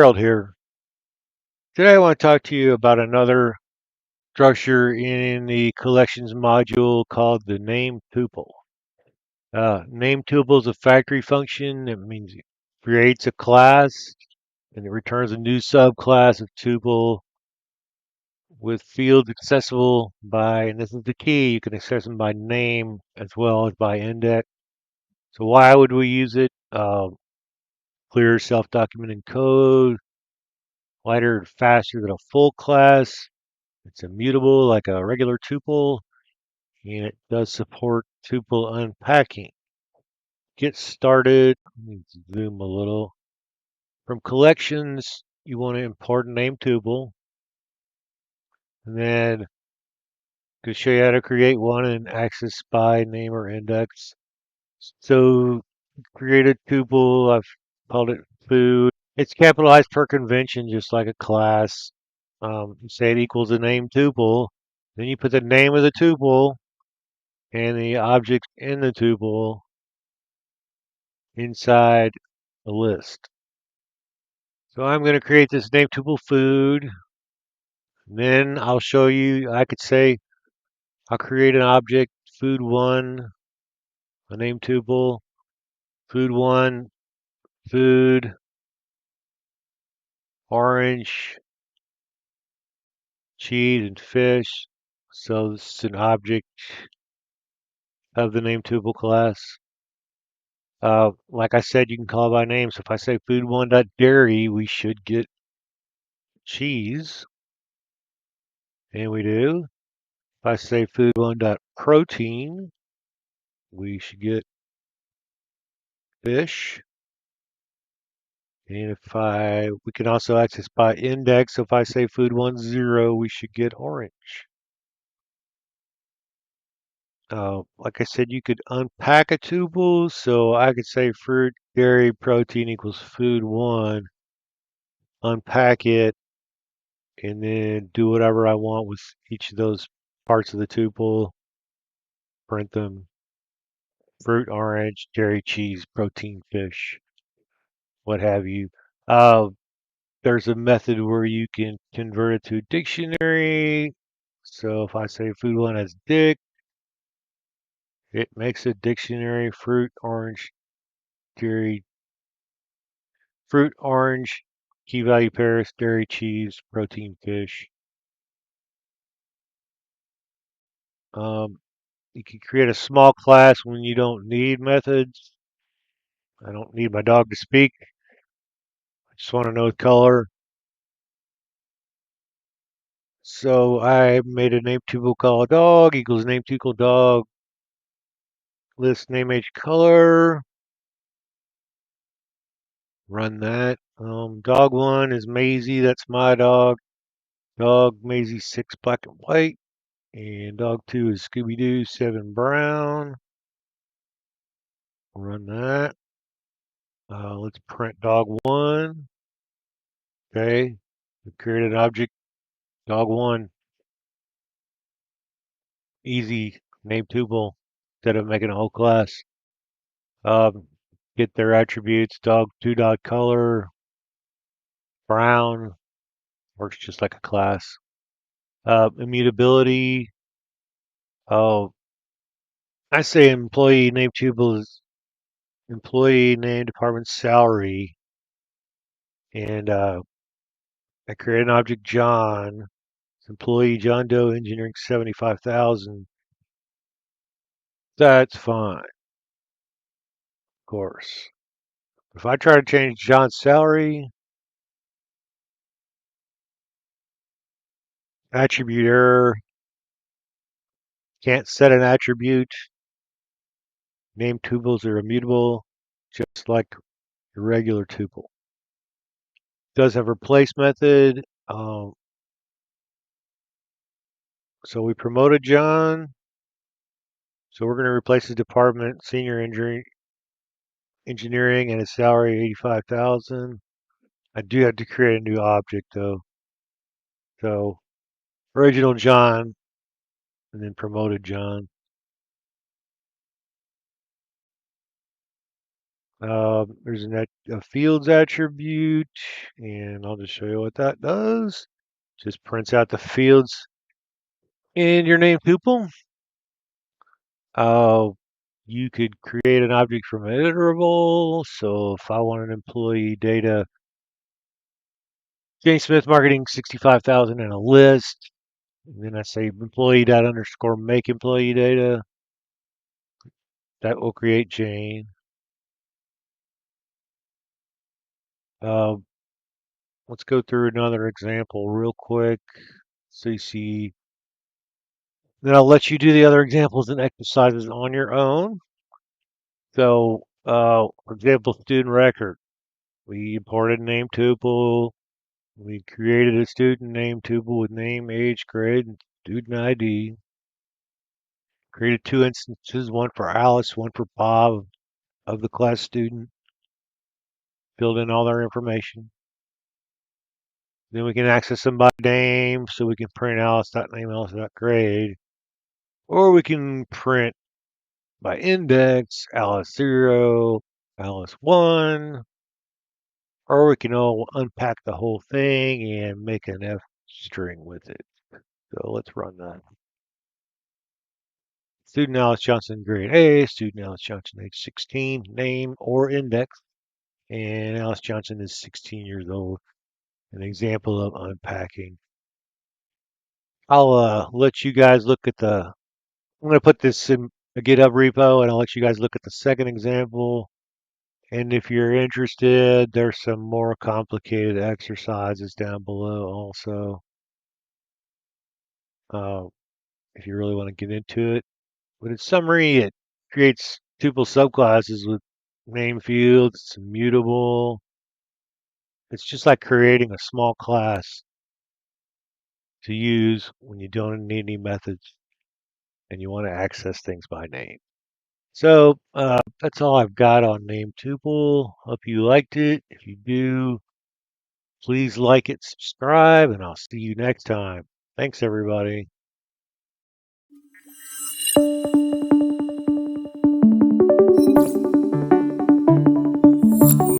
Harold here. Today I want to talk to you about another structure in the collections module called the name tuple. Name tuple is a factory function. It means it creates a class and it returns a new subclass of tuple with fields accessible by, and this is the key, you can access them by name as well as by index. So why would we use it? Clear self-documenting code, lighter and faster than a full class. It's immutable like a regular tuple, and it does support tuple unpacking. Get started. Let me zoom a little. From collections, you want to import a name tuple, and then to show you how to create one and access by name or index. So create a tuple. I've called it food. It's capitalized per convention, just like a class. You say it equals a name tuple. Then you put the name of the tuple and the object in the tuple inside a list. So I'm going to create this name tuple food. Then I'll show you, I could say I'll create an object food one, a name tuple, food one, food, orange, cheese, and fish. So this is an object of the name tuple class. Like I said, you can call it by name. So if I say food one dairy, we should get cheese, and we do. If I say food one protein, we should get fish. And we can also access by index. So if I say food 10, we should get orange. Like I said, you could unpack a tuple. So I could say fruit, dairy, protein equals food one, unpack it, and then do whatever I want with each of those parts of the tuple, print them, fruit, orange, dairy, cheese, protein, fish, what have you. Uh, there's a method where you can convert it to a dictionary. So if I say food one has dick, it makes a dictionary fruit, orange, dairy, fruit, orange, key value pairs, dairy, cheese, protein, fish. Um, you can create a small class when you don't need methods. I don't need my dog to speak. I just want to know the color. So I made a name tuple called dog equals name tuple dog. List name age color. Run that. Dog one is Maisie. That's my dog. Dog Maisie 6 black and white. And dog two is Scooby Doo 7 brown. Run that. Let's print dog one. Okay. We created an object. Dog one. Easy name tuple instead of making a whole class. Um, get their attributes. Dog two dot color. Brown. Works just like a class. Immutability. Oh, I say employee name tuple is employee name, department salary, and I create an object John. It's employee John Doe Engineering 75,000. That's fine, of course. If I try to change John's salary, attribute error, can't set an attribute. Name tuples are immutable, just like a regular tuple. Does have replace method. So we promoted John. So we're going to replace his department, senior engineering, and his salary 85,000. I do have to create a new object though. So original John and then promoted John. There's a fields attribute, and I'll just show you what that does. Just prints out the fields in your name tuple. Uh, you could create an object from an iterable. So if I want an employee data, James Smith Marketing 65,000 in a list, and then I say employee data underscore make employee data, that will create Jane. Uh, let's go through another example real quick. So you see, then I'll let you do the other examples and exercises on your own. So, for example, student record. We imported a name tuple. We created a student name tuple with name, age, grade, and student ID. Created two instances, one for Alice, one for Bob of the class student. Filled in all their information. Then we can access them by name, so we can print Alice.name, Alice.grade. Or we can print by index, Alice 0, Alice 1. Or we can all unpack the whole thing and make an F string with it. So let's run that. Student Alice Johnson, grade A. Student Alice Johnson, age 16, name or index. And Alice Johnson is 16 years old. An example of unpacking. I'll let you guys look at I'm going to put this in a GitHub repo, and I'll let you guys look at the second example. And if you're interested, there's some more complicated exercises down below also. Uh, if you really want to get into it. But in summary, it creates tuple subclasses with name fields. It's immutable. It's just like creating a small class to use when you don't need any methods and you want to access things by name. So that's all I've got on name tuple. Hope you liked it. If you do, please like it, subscribe, and I'll see you next time. Thanks, everybody.